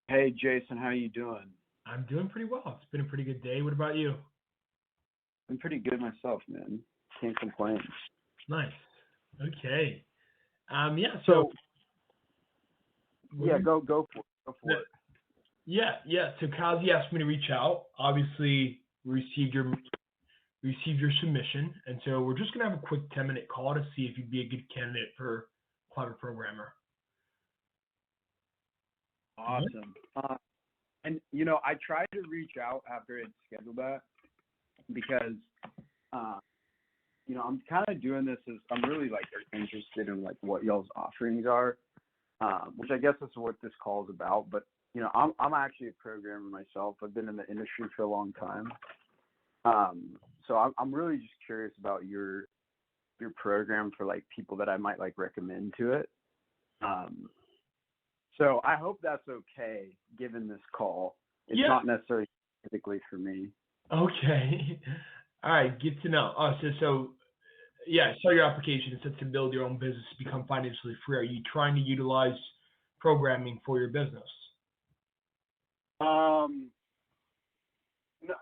Hey Jason, how you doing? I'm doing pretty well. It's been a pretty good day. What about you? I'm pretty good myself, man. Can't complain. Nice. Okay. Yeah. So, So what yeah, do go for it. Go the, for it. yeah. So Kazi asked me to reach out. Obviously, we received your submission, and so we're just gonna have a quick 10-minute call to see if you'd be a good candidate for Clever Programmer. All right. Awesome. And I tried to reach out after it scheduled that because uh, I'm kind of doing this as I'm really like interested in like what y'all's offerings are, which I guess is what this call is about. But I'm actually a programmer myself. I've been in the industry for a long time. So I'm really just curious about your program for like people that I might like recommend to it. Um, so I hope that's okay given this call. It's Yeah. not necessarily specifically for me. Okay. All right. Good to know. So yeah, I saw your application. It said to build your own business to become financially free. Are you trying to utilize programming for your business? Um,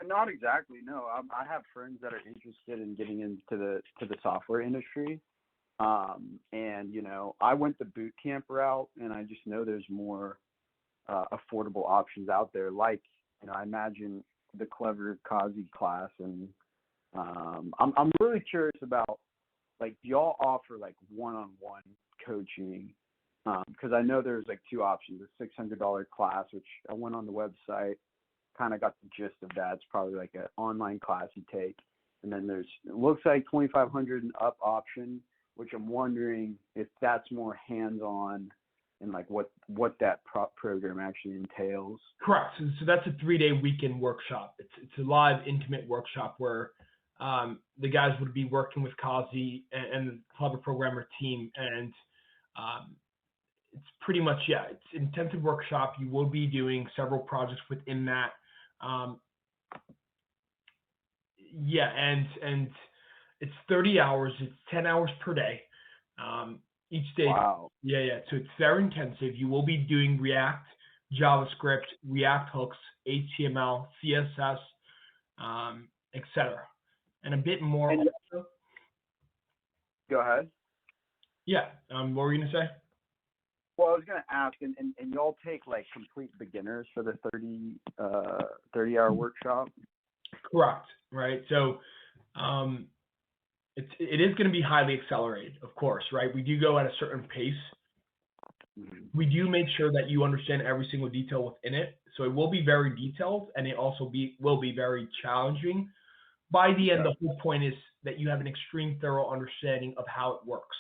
Not exactly. No, I have friends that are interested in getting into the software industry. And I went the boot camp route, and I just know there's more affordable options out there. Like, I imagine the Clever Kazi class, and I'm really curious about like, do y'all offer like one-on-one coaching? Because I know there's like two options: a $600 class, which I went on the website, kind of got the gist of that. It's probably like an online class you take, and then there's it looks like 2,500 and up option, which I'm wondering if that's more hands-on and like what that program actually entails. Correct. So that's a 3-day weekend workshop. It's a live, intimate workshop where the guys would be working with Kazi and the Clever Programmer team, and um, it's pretty much it's an intensive workshop. You will be doing several projects within that. Um, and it's 30 hours. It's 10 hours per day. Each day. Wow. Yeah. So it's very intensive. You will be doing React, JavaScript, React hooks, HTML, CSS, etc., and a bit more. And Also. go ahead. Yeah. What were you gonna say? Well, I was gonna ask, and y'all take like complete beginners for the 30 hour workshop. Correct. Right. So it is going to be highly accelerated, of course, right? We do go at a certain pace. Mm-hmm. We do make sure that you understand every single detail within it. So it will be very detailed, and it also will be very challenging. By the end, Okay. the whole point is that you have an extreme thorough understanding of how it works.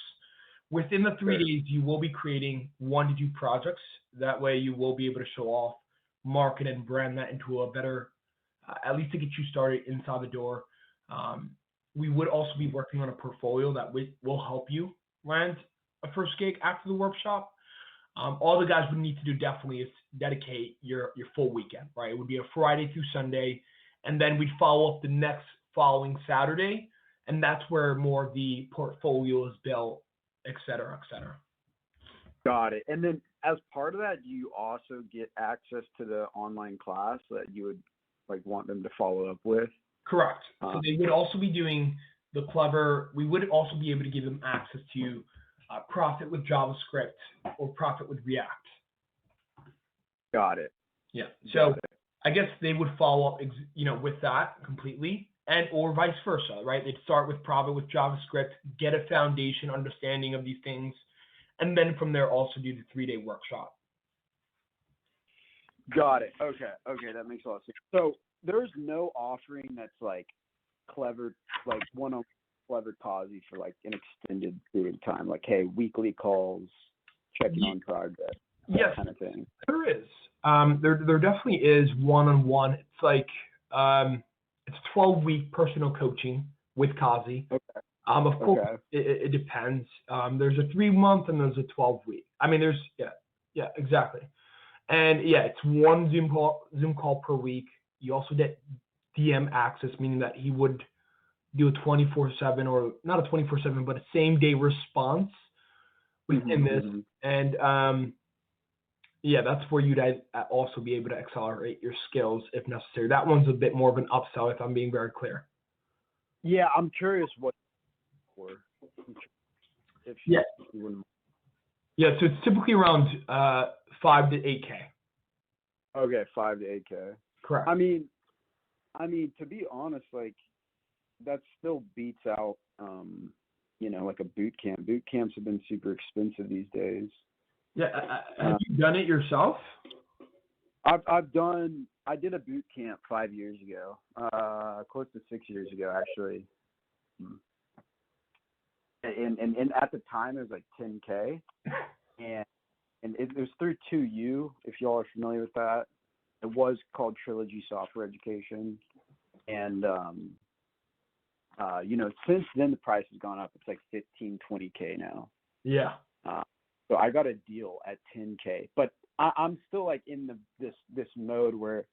Within the 3 Sure. days, you will be creating 1 to 2 projects. That way you will be able to show off, market, and brand that into a better, at least to get you started inside the door. Um, we would also be working on a portfolio that will help you land a first gig after the workshop. All the guys would need to do definitely is dedicate your full weekend, right? It would be a Friday through Sunday, and then we'd follow up the next following Saturday, and that's where more of the portfolio is built, et cetera, et cetera. Got it. And then as part of that, do you also get access to the online class that you would like want them to follow up with? Correct. So they would also be doing the Clever. We would also be able to give them access to Profit with JavaScript or Profit with React. Got it. Yeah. Got So it. I guess they would follow up, with that completely, and or vice versa, right? They'd start with Profit with JavaScript, get a foundation understanding of these things, and then from there also do the 3-day workshop. Got it. Okay, that makes a lot of sense. So there's no offering that's like clever, like one on Clever Kazi for like an extended period of time, like hey, weekly calls, checking on progress, that Yes, kind of thing. there is. There definitely is one-on-one. It's like it's 12-week personal coaching with Kazi. Okay. Of course, Okay. it depends. There's a 3-month and there's a 12-week. I mean, there's exactly. And yeah, it's one Zoom call per week. You also get DM access, meaning that he would do a 24/7 or not a 24/7, but a same day response within this. Mm-hmm. And Yeah, that's where you'd also be able to accelerate your skills if necessary. That one's a bit more of an upsell, if I'm being very clear. Yeah, I'm curious what for. If Yeah. you wouldn't. Yeah, so it's typically around 5 to 8K. Okay, 5 to 8K. Correct. I mean, to be honest, like that still beats out, like a boot camp. Boot camps have been super expensive these days. Yeah, have you done it yourself? I did a boot camp 5 years ago, close to 6 years ago actually. And at the time it was like 10K, and it was through 2U, if y'all are familiar with that. It was called Trilogy Software Education, and since then the price has gone up. It's like 15, 20K now. Yeah. So I got a deal at 10K, but I'm still like in this mode where,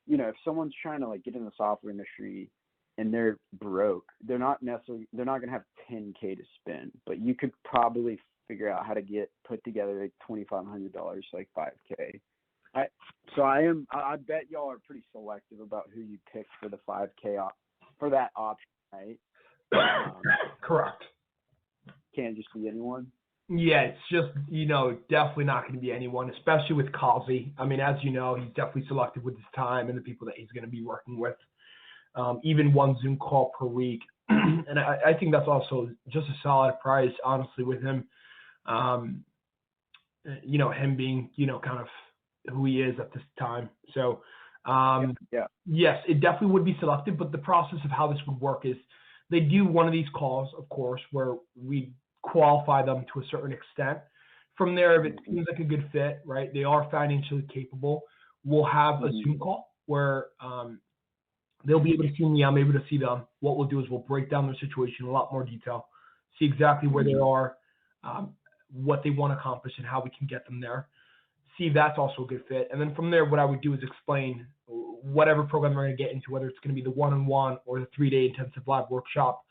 if someone's trying to like get in the software industry and they're broke, they're not gonna have 10K to spend, but you could probably figure out how to put together like $2,500, like 5K. I bet y'all are pretty selective about who you pick for the 5K for that option, right? Correct. Can't just be anyone. Yeah, it's just, definitely not going to be anyone, especially with Kazi. I mean, as you know, he's definitely selective with his time and the people that he's going to be working with. Even one Zoom call per week. And I think that's also just a solid price, honestly, with him. Him being, kind of who he is at this time. So, yes, it definitely would be selective, but the process of how this would work is they do one of these calls, of course, where we qualify them to a certain extent. From there, if it seems like a good fit, right, they are financially capable, we'll have a Zoom call where they'll be able to see me, I'm able to see them. What we'll do is we'll break down their situation in a lot more detail, see exactly where they are, what they want to accomplish, and how we can get them there. See if that's also a good fit. And then from there, what I would do is explain whatever program we're going to get into, whether it's going to be the one-on-one or the 3-day intensive live workshop,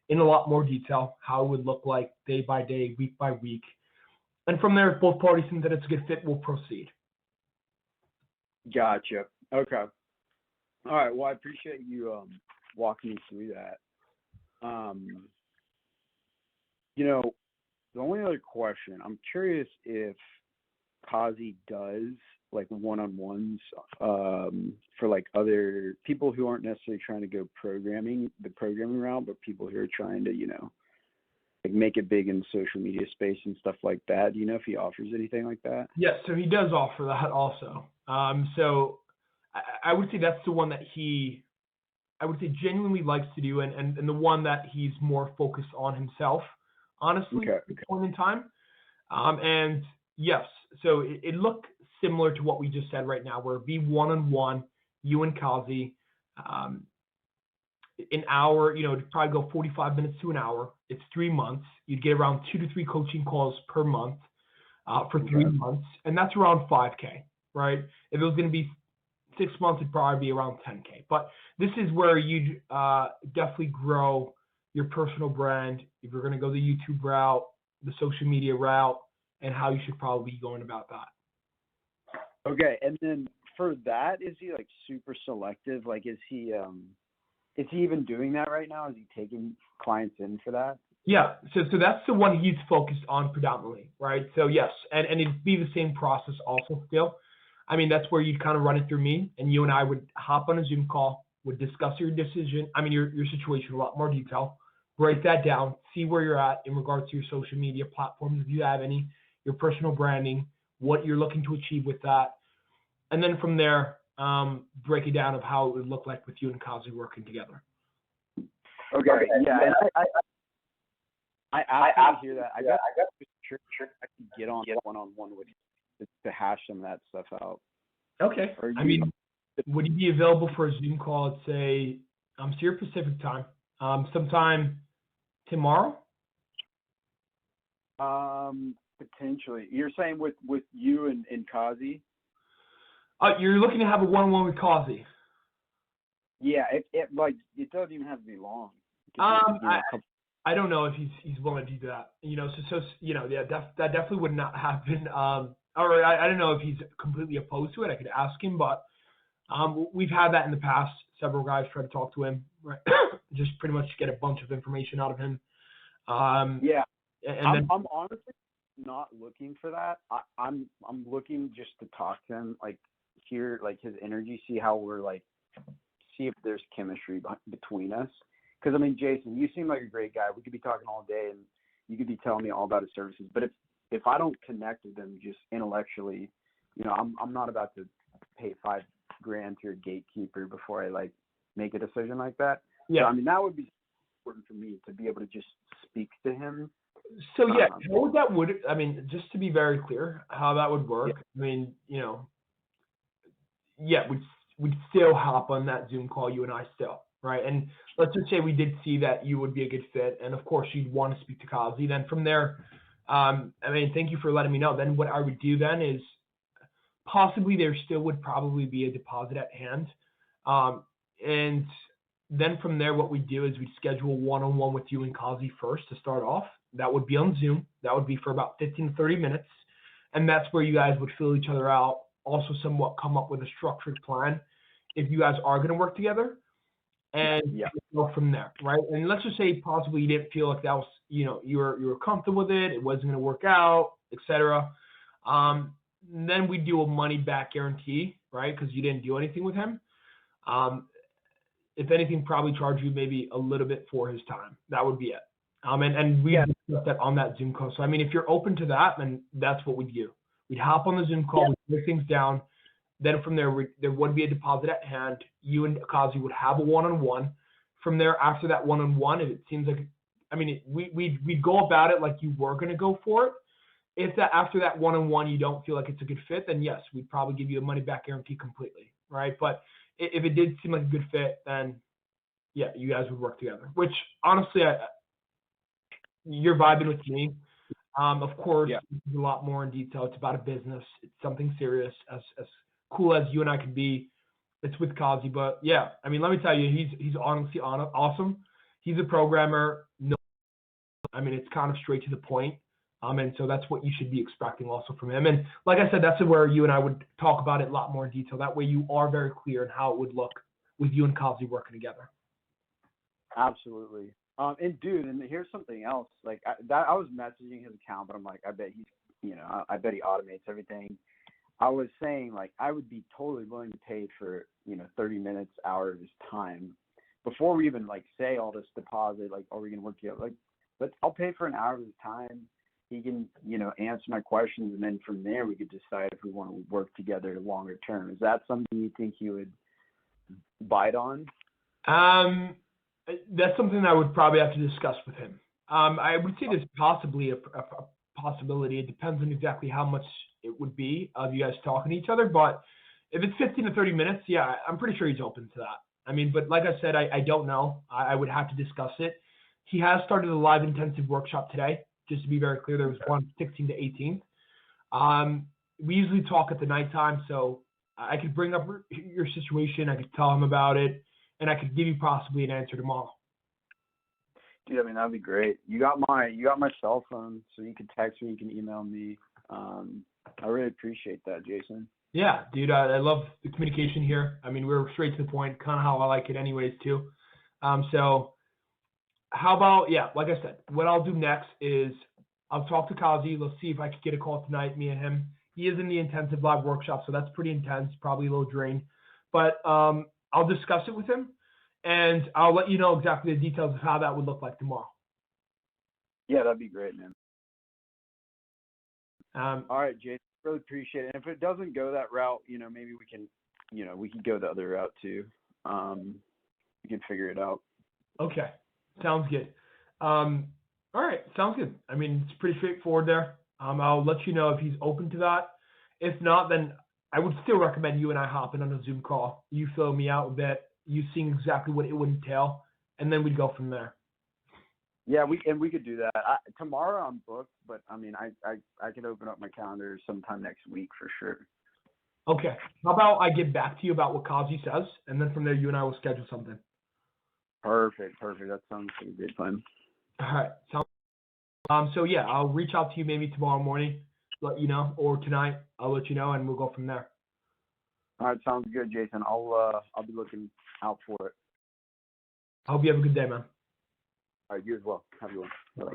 in a lot more detail, how it would look like day by day, week by week. And from there, if both parties think that it's a good fit, we'll proceed. Gotcha. Okay. All right. Well, I appreciate you walking me through that. The only other question, I'm curious if Kazi does like one-on-ones for like other people who aren't necessarily trying to go the programming route, but people who are trying to, like make it big in the social media space and stuff like that. Do you know if he offers anything like that? Yes, so he does offer that also. So I would say that's the one that I would say genuinely likes to do, and the one that he's more focused on himself, honestly, at this point in time. And yes, so it looked similar to what we just said right now, where it'd be one-on-one, you and Kazi, an hour, it'd probably go 45 minutes to an hour. It's 3 months. You'd get around 2 to 3 coaching calls per month for 3 months, and that's around 5K, right? If it was going to be 6 months, it'd probably be around 10K. But this is where you'd definitely grow your personal brand. If you're going to go the YouTube route, the social media route, and how you should probably be going about that. Okay, and then for that, is he like super selective? Like, is he even doing that right now? Is he taking clients in for that? Yeah, so that's the one he's focused on predominantly, right? So yes, and it'd be the same process also still. I mean, that's where you'd kind of run it through me, and you and I would hop on a Zoom call, would discuss your decision, your situation in a lot more detail, break that down, see where you're at in regards to your social media platforms, if you have any, your personal branding, what you're looking to achieve with that. And then from there, break it down of how it would look like with you and Kazi working together. Okay, yeah, and I absolutely hear that. I guess sure I could get on one-on-one with you to hash some of that stuff out. Okay. Would you be available for a Zoom call at, say, so your Pacific time, sometime tomorrow? Potentially. You're saying with you and Kazi? You're looking to have a one-on-one with Kazi. Yeah, it doesn't even have to be long. I don't know if he's willing to do that. So that definitely would not happen. or I don't know if he's completely opposed to it. I could ask him, but we've had that in the past. Several guys try to talk to him, right? Just pretty much get a bunch of information out of him. Yeah, And then I'm honestly not looking for that. I'm looking just to talk to him, like hear like his energy, see how we're like, see if there's chemistry between us. Because I mean, Jason, you seem like a great guy. We could be talking all day, and you could be telling me all about his services. But if I don't connect with him just intellectually, I'm not about to pay $5,000 to a gatekeeper before I like make a decision like that. yeah. So, I mean, that would be important for me to be able to just speak to him. So yeah, how that would, I mean, just to be very clear, how that would work. Yeah. I mean, yeah, we'd still hop on that Zoom call, you and I still, right? And let's just say we did see that you would be a good fit, and of course you'd want to speak to Kazi. Then from there, I mean, thank you for letting me know. Then what I would do then is possibly there still would probably be a deposit at hand, and then from there, what we do is we schedule one-on-one with you and Kazi first to start off. That would be on Zoom. That would be for about 15 to 30 minutes. And that's where you guys would fill each other out, also somewhat come up with a structured plan if you guys are going to work together, and go from there, right? And let's just say possibly you didn't feel like that was, you were comfortable with it wasn't going to work out, etc. Then we do a money back guarantee, right? Because you didn't do anything with him. If anything, probably charge you maybe a little bit for his time. That would be it. And we discussed that on that Zoom call. So, I mean, if you're open to that, then that's what we'd do. We'd hop on the Zoom call, we'd break things down. Then from there, there would be a deposit at hand. You and Kazi would have a one-on-one. From there, after that one-on-one, if it seems like, I mean, we'd go about it like you were going to go for it. If that after that one-on-one you don't feel like it's a good fit, then yes, we'd probably give you a money-back guarantee completely, right? But if it did seem like a good fit, then yeah, you guys would work together. Which honestly, you're vibing with me. Of course, it's a lot more in detail. It's about a business. It's something serious. As cool as you and I could be, it's with Kazi. But yeah, I mean, let me tell you, he's honestly awesome. He's a programmer. No, I mean, it's kind of straight to the point. And so that's what you should be expecting also from him. And like I said, that's where you and I would talk about it a lot more in detail. That way you are very clear in how it would look with you and Kazi working together. Absolutely. And dude, and here's something else. Like I was messaging his account, but I'm like, I bet I bet he automates everything. I was saying like I would be totally willing to pay for 30 minutes, hour of his time before we even like say all this deposit. Like, are we gonna work together? Like, but I'll pay for an hour of his time. He can answer my questions, and then from there we could decide if we want to work together longer term. Is that something you think he would bite on? That's something I would probably have to discuss with him. I would say there's possibly a possibility. It depends on exactly how much it would be of you guys talking to each other. But if it's 15 to 30 minutes, yeah, I'm pretty sure he's open to that. I mean, but like I said, I don't know. I would have to discuss it. He has started a live intensive workshop today. Just to be very clear, there was one 16 to 18th. We usually talk at the nighttime, so I could bring up your situation. I could tell him about it, and I could give you possibly an answer tomorrow. Dude, I mean, that'd be great. You got my cell phone, so you can text me, you can email me. I really appreciate that, Jason. Yeah, dude, I love the communication here. I mean, we're straight to the point, kind of how I like it anyways, too. So how about, like I said, what I'll do next is I'll talk to Kazi. Let's see if I can get a call tonight, me and him. He is in the intensive live workshop, so that's pretty intense, probably a little drained. But I'll discuss it with him, and I'll let you know exactly the details of how that would look like tomorrow. Yeah, that'd be great, man. All right, Jason, really appreciate it. And if it doesn't go that route, maybe we can, we can go the other route too. We can figure it out. Okay, sounds good. All right, sounds good. I mean, it's pretty straightforward there. I'll let you know if he's open to that. If not, then I would still recommend you and I hopping on a Zoom call. You fill me out a bit, you seeing exactly what it would entail, and then we'd go from there. Yeah, we could do that. Tomorrow I'm booked, but I mean, I could open up my calendar sometime next week for sure. Okay. How about I get back to you about what Kazi says, and then from there you and I will schedule something. Perfect. That sounds like a great plan. All right. So yeah, I'll reach out to you maybe tomorrow morning. let you know, or tonight I'll let you know, and we'll go from there. All right, sounds good, Jason. I'll be looking out for it. I hope you have a good day, man. All right, you as well. Have a good one. Bye.